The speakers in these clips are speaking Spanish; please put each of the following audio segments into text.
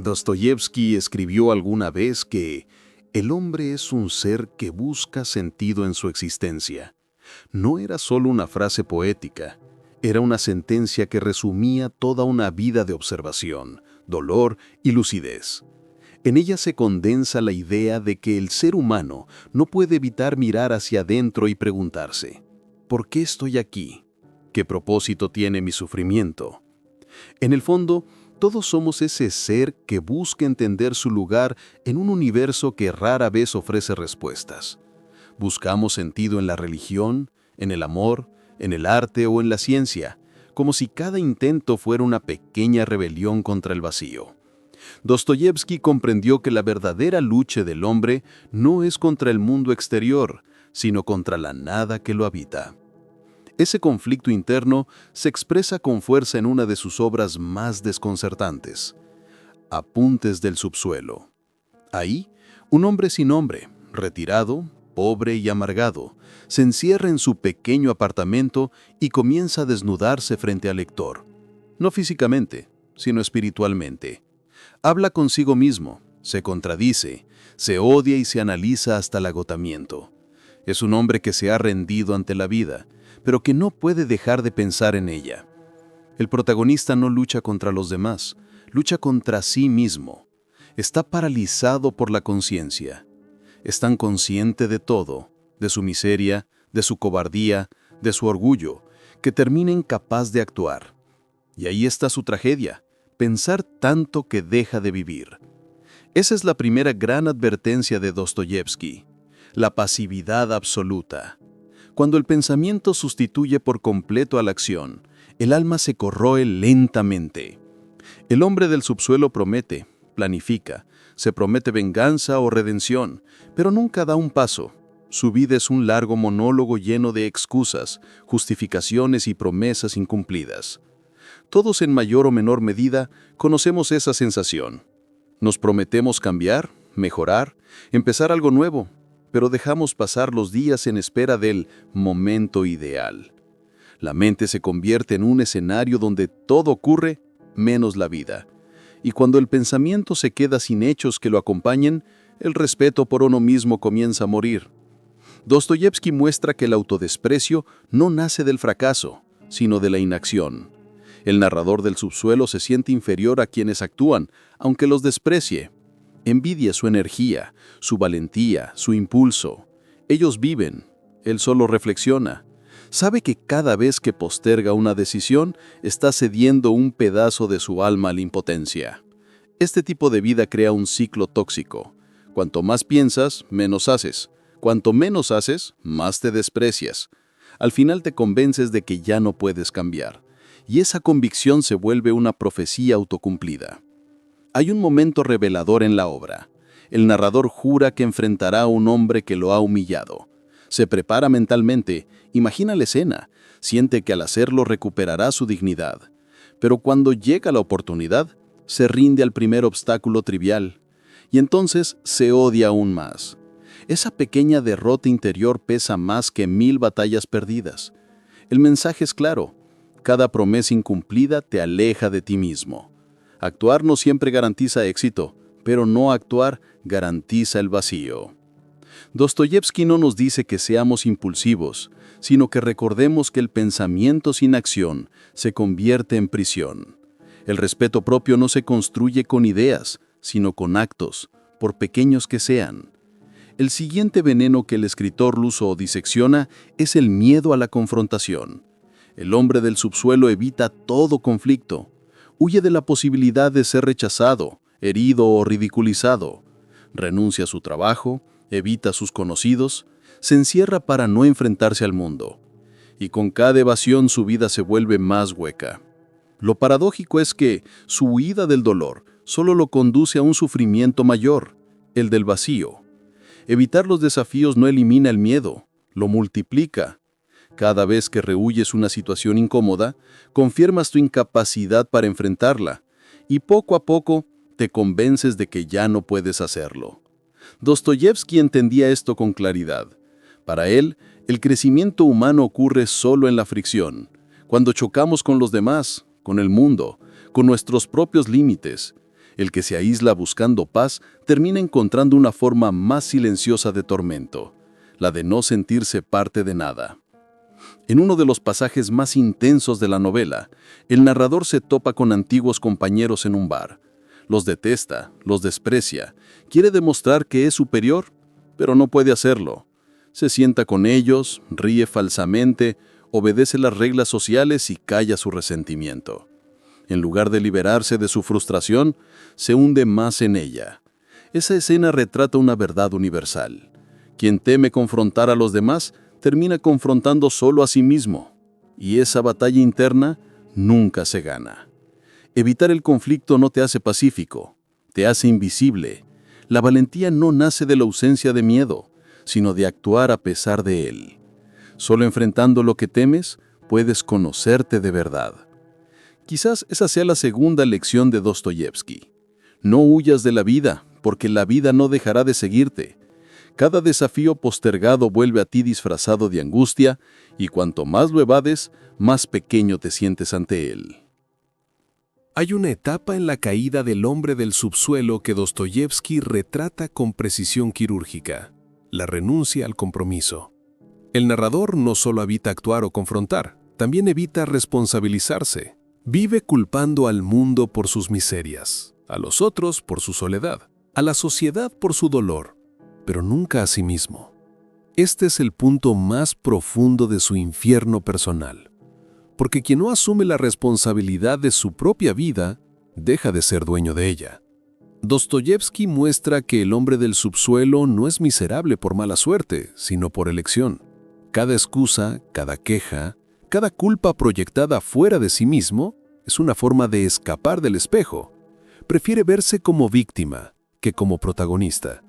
Dostoyevsky escribió alguna vez que el hombre es un ser que busca sentido en su existencia. No era solo una frase poética, era una sentencia que resumía toda una vida de observación, dolor y lucidez. En ella se condensa la idea de que el ser humano no puede evitar mirar hacia adentro y preguntarse, ¿por qué estoy aquí? ¿Qué propósito tiene mi sufrimiento? En el fondo, todos somos ese ser que busca entender su lugar en un universo que rara vez ofrece respuestas. Buscamos sentido en la religión, en el amor, en el arte o en la ciencia, como si cada intento fuera una pequeña rebelión contra el vacío. Dostoyevsky comprendió que la verdadera lucha del hombre no es contra el mundo exterior, sino contra la nada que lo habita. Ese conflicto interno se expresa con fuerza en una de sus obras más desconcertantes, Apuntes del subsuelo. Ahí, un hombre sin nombre, retirado, pobre y amargado, se encierra en su pequeño apartamento y comienza a desnudarse frente al lector. No físicamente, sino espiritualmente. Habla consigo mismo, se contradice, se odia y se analiza hasta el agotamiento. Es un hombre que se ha rendido ante la vida, pero que no puede dejar de pensar en ella. El protagonista no lucha contra los demás, lucha contra sí mismo. Está paralizado por la conciencia. Es tan consciente de todo, de su miseria, de su cobardía, de su orgullo, que termina incapaz de actuar. Y ahí está su tragedia, pensar tanto que deja de vivir. Esa es la primera gran advertencia de Dostoyevsky, la pasividad absoluta. Cuando el pensamiento sustituye por completo a la acción, el alma se corroe lentamente. El hombre del subsuelo promete, planifica, se promete venganza o redención, pero nunca da un paso. Su vida es un largo monólogo lleno de excusas, justificaciones y promesas incumplidas. Todos en mayor o menor medida conocemos esa sensación. Nos prometemos cambiar, mejorar, empezar algo nuevo, pero dejamos pasar los días en espera del momento ideal. La mente se convierte en un escenario donde todo ocurre menos la vida. Y cuando el pensamiento se queda sin hechos que lo acompañen, el respeto por uno mismo comienza a morir. Dostoyevsky muestra que el autodesprecio no nace del fracaso, sino de la inacción. El narrador del subsuelo se siente inferior a quienes actúan, aunque los desprecie. Envidia su energía, su valentía, su impulso. Ellos viven, él solo reflexiona. Sabe que cada vez que posterga una decisión, está cediendo un pedazo de su alma a la impotencia. Este tipo de vida crea un ciclo tóxico. Cuanto más piensas, menos haces. Cuanto menos haces, más te desprecias. Al final te convences de que ya no puedes cambiar. Y esa convicción se vuelve una profecía autocumplida. Hay un momento revelador en la obra. El narrador jura que enfrentará a un hombre que lo ha humillado. Se prepara mentalmente, imagina la escena, siente que al hacerlo recuperará su dignidad. Pero cuando llega la oportunidad, se rinde al primer obstáculo trivial. Y entonces se odia aún más. Esa pequeña derrota interior pesa más que 1000 batallas perdidas. El mensaje es claro. Cada promesa incumplida te aleja de ti mismo. Actuar no siempre garantiza éxito, pero no actuar garantiza el vacío. Dostoyevsky no nos dice que seamos impulsivos, sino que recordemos que el pensamiento sin acción se convierte en prisión. El respeto propio no se construye con ideas, sino con actos, por pequeños que sean. El siguiente veneno que el escritor luso disecciona es el miedo a la confrontación. El hombre del subsuelo evita todo conflicto. Huye de la posibilidad de ser rechazado, herido o ridiculizado. Renuncia a su trabajo, evita a sus conocidos, se encierra para no enfrentarse al mundo. Y con cada evasión su vida se vuelve más hueca. Lo paradójico es que su huida del dolor solo lo conduce a un sufrimiento mayor, el del vacío. Evitar los desafíos no elimina el miedo, lo multiplica. Cada vez que rehuyes una situación incómoda, confirmas tu incapacidad para enfrentarla, y poco a poco te convences de que ya no puedes hacerlo. Dostoyevsky entendía esto con claridad. Para él, el crecimiento humano ocurre solo en la fricción, cuando chocamos con los demás, con el mundo, con nuestros propios límites. El que se aísla buscando paz termina encontrando una forma más silenciosa de tormento, la de no sentirse parte de nada. En uno de los pasajes más intensos de la novela, el narrador se topa con antiguos compañeros en un bar. Los detesta, los desprecia, quiere demostrar que es superior, pero no puede hacerlo. Se sienta con ellos, ríe falsamente, obedece las reglas sociales y calla su resentimiento. En lugar de liberarse de su frustración, se hunde más en ella. Esa escena retrata una verdad universal. Quien teme confrontar a los demás, termina confrontando solo a sí mismo. Y esa batalla interna nunca se gana. Evitar el conflicto no te hace pacífico, te hace invisible. La valentía no nace de la ausencia de miedo, sino de actuar a pesar de él. Solo enfrentando lo que temes, puedes conocerte de verdad. Quizás esa sea la segunda lección de Dostoyevski. No huyas de la vida, porque la vida no dejará de seguirte. Cada desafío postergado vuelve a ti disfrazado de angustia, y cuanto más lo evades, más pequeño te sientes ante él. Hay una etapa en la caída del hombre del subsuelo que Dostoyevski retrata con precisión quirúrgica: la renuncia al compromiso. El narrador no solo evita actuar o confrontar, también evita responsabilizarse. Vive culpando al mundo por sus miserias, a los otros por su soledad, a la sociedad por su dolor, pero nunca a sí mismo. Este es el punto más profundo de su infierno personal, porque quien no asume la responsabilidad de su propia vida, deja de ser dueño de ella. Dostoyevski muestra que el hombre del subsuelo no es miserable por mala suerte, sino por elección. Cada excusa, cada queja, cada culpa proyectada fuera de sí mismo es una forma de escapar del espejo. Prefiere verse como víctima que como protagonista,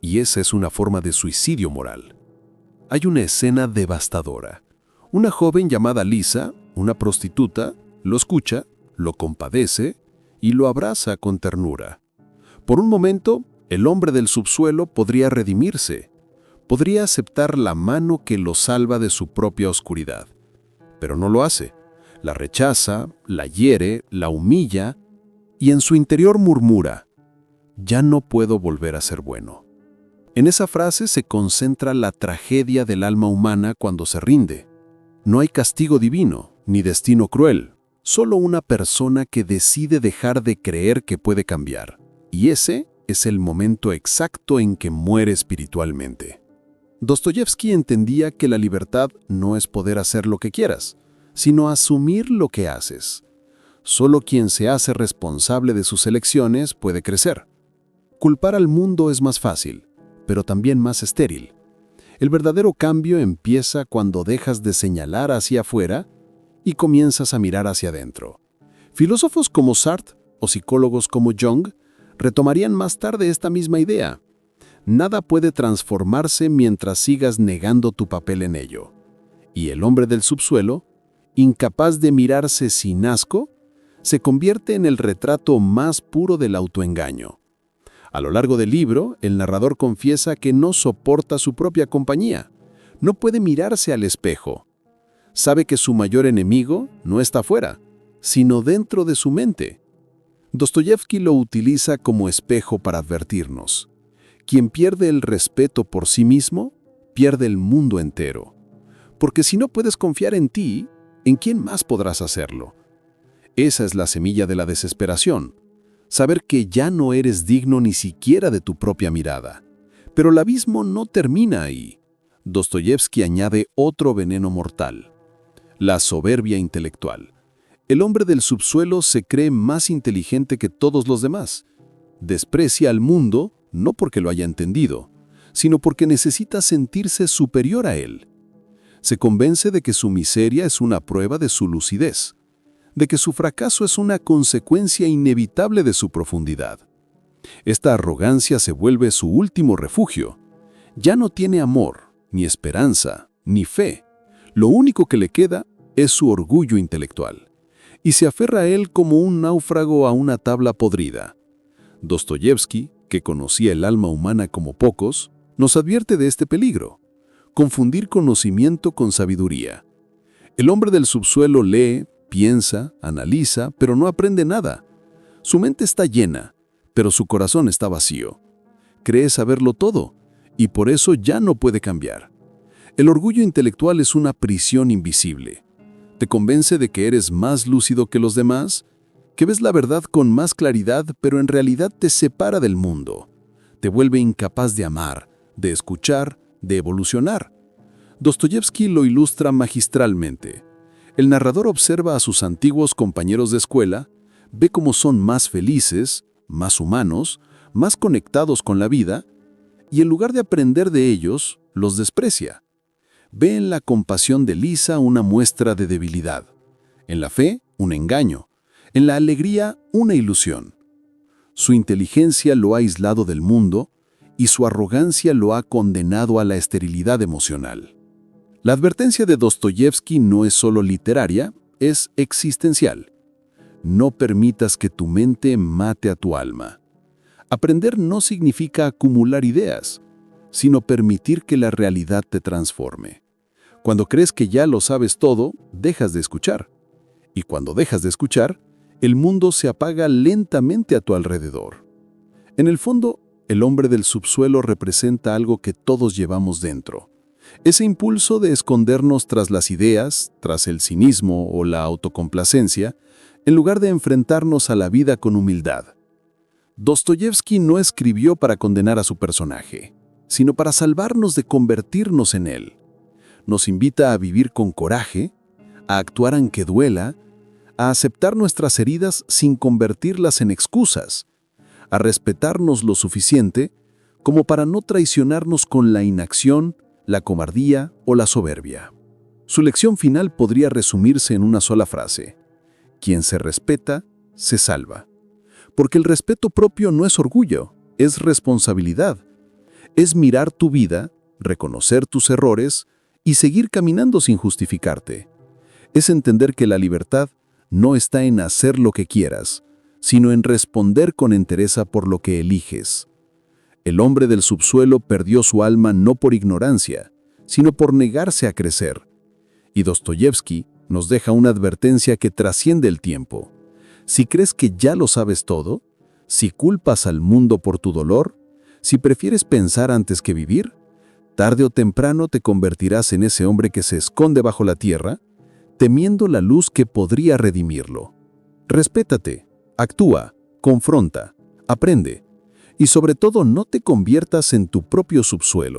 y esa es una forma de suicidio moral. Hay una escena devastadora. Una joven llamada Lisa, una prostituta, lo escucha, lo compadece y lo abraza con ternura. Por un momento, el hombre del subsuelo podría redimirse, podría aceptar la mano que lo salva de su propia oscuridad. Pero no lo hace. La rechaza, la hiere, la humilla y en su interior murmura: «Ya no puedo volver a ser bueno». En esa frase se concentra la tragedia del alma humana cuando se rinde. No hay castigo divino, ni destino cruel, solo una persona que decide dejar de creer que puede cambiar. Y ese es el momento exacto en que muere espiritualmente. Dostoyevski entendía que la libertad no es poder hacer lo que quieras, sino asumir lo que haces. Solo quien se hace responsable de sus elecciones puede crecer. Culpar al mundo es más fácil, pero también más estéril. El verdadero cambio empieza cuando dejas de señalar hacia afuera y comienzas a mirar hacia adentro. Filósofos como Sartre o psicólogos como Jung retomarían más tarde esta misma idea. Nada puede transformarse mientras sigas negando tu papel en ello. Y el hombre del subsuelo, incapaz de mirarse sin asco, se convierte en el retrato más puro del autoengaño. A lo largo del libro, el narrador confiesa que no soporta su propia compañía. No puede mirarse al espejo. Sabe que su mayor enemigo no está afuera, sino dentro de su mente. Dostoyevski lo utiliza como espejo para advertirnos: quien pierde el respeto por sí mismo, pierde el mundo entero. Porque si no puedes confiar en ti, ¿en quién más podrás hacerlo? Esa es la semilla de la desesperación. Saber que ya no eres digno ni siquiera de tu propia mirada. Pero el abismo no termina ahí. Dostoyevski añade otro veneno mortal: la soberbia intelectual. El hombre del subsuelo se cree más inteligente que todos los demás. Desprecia al mundo no porque lo haya entendido, sino porque necesita sentirse superior a él. Se convence de que su miseria es una prueba de su lucidez, de que su fracaso es una consecuencia inevitable de su profundidad. Esta arrogancia se vuelve su último refugio. Ya no tiene amor, ni esperanza, ni fe. Lo único que le queda es su orgullo intelectual, y se aferra a él como un náufrago a una tabla podrida. Dostoyevski, que conocía el alma humana como pocos, nos advierte de este peligro: confundir conocimiento con sabiduría. El hombre del subsuelo lee, piensa, analiza, pero no aprende nada. Su mente está llena, pero su corazón está vacío. Cree saberlo todo, y por eso ya no puede cambiar. El orgullo intelectual es una prisión invisible. Te convence de que eres más lúcido que los demás, que ves la verdad con más claridad, pero en realidad te separa del mundo. Te vuelve incapaz de amar, de escuchar, de evolucionar. Dostoyevski lo ilustra magistralmente. El narrador observa a sus antiguos compañeros de escuela, ve cómo son más felices, más humanos, más conectados con la vida, y en lugar de aprender de ellos, los desprecia. Ve en la compasión de Lisa una muestra de debilidad, en la fe un engaño, en la alegría una ilusión. Su inteligencia lo ha aislado del mundo y su arrogancia lo ha condenado a la esterilidad emocional. La advertencia de Dostoyevski no es solo literaria, es existencial. No permitas que tu mente mate a tu alma. Aprender no significa acumular ideas, sino permitir que la realidad te transforme. Cuando crees que ya lo sabes todo, dejas de escuchar. Y cuando dejas de escuchar, el mundo se apaga lentamente a tu alrededor. En el fondo, el hombre del subsuelo representa algo que todos llevamos dentro. Ese impulso de escondernos tras las ideas, tras el cinismo o la autocomplacencia, en lugar de enfrentarnos a la vida con humildad. Dostoyevski no escribió para condenar a su personaje, sino para salvarnos de convertirnos en él. Nos invita a vivir con coraje, a actuar aunque duela, a aceptar nuestras heridas sin convertirlas en excusas, a respetarnos lo suficiente como para no traicionarnos con la inacción, la cobardía o la soberbia. Su lección final podría resumirse en una sola frase: quien se respeta, se salva. Porque el respeto propio no es orgullo, es responsabilidad. Es mirar tu vida, reconocer tus errores y seguir caminando sin justificarte. Es entender que la libertad no está en hacer lo que quieras, sino en responder con entereza por lo que eliges. El hombre del subsuelo perdió su alma no por ignorancia, sino por negarse a crecer. Y Dostoyevski nos deja una advertencia que trasciende el tiempo. Si crees que ya lo sabes todo, si culpas al mundo por tu dolor, si prefieres pensar antes que vivir, tarde o temprano te convertirás en ese hombre que se esconde bajo la tierra, temiendo la luz que podría redimirlo. Respétate, actúa, confronta, aprende, y sobre todo no te conviertas en tu propio subsuelo.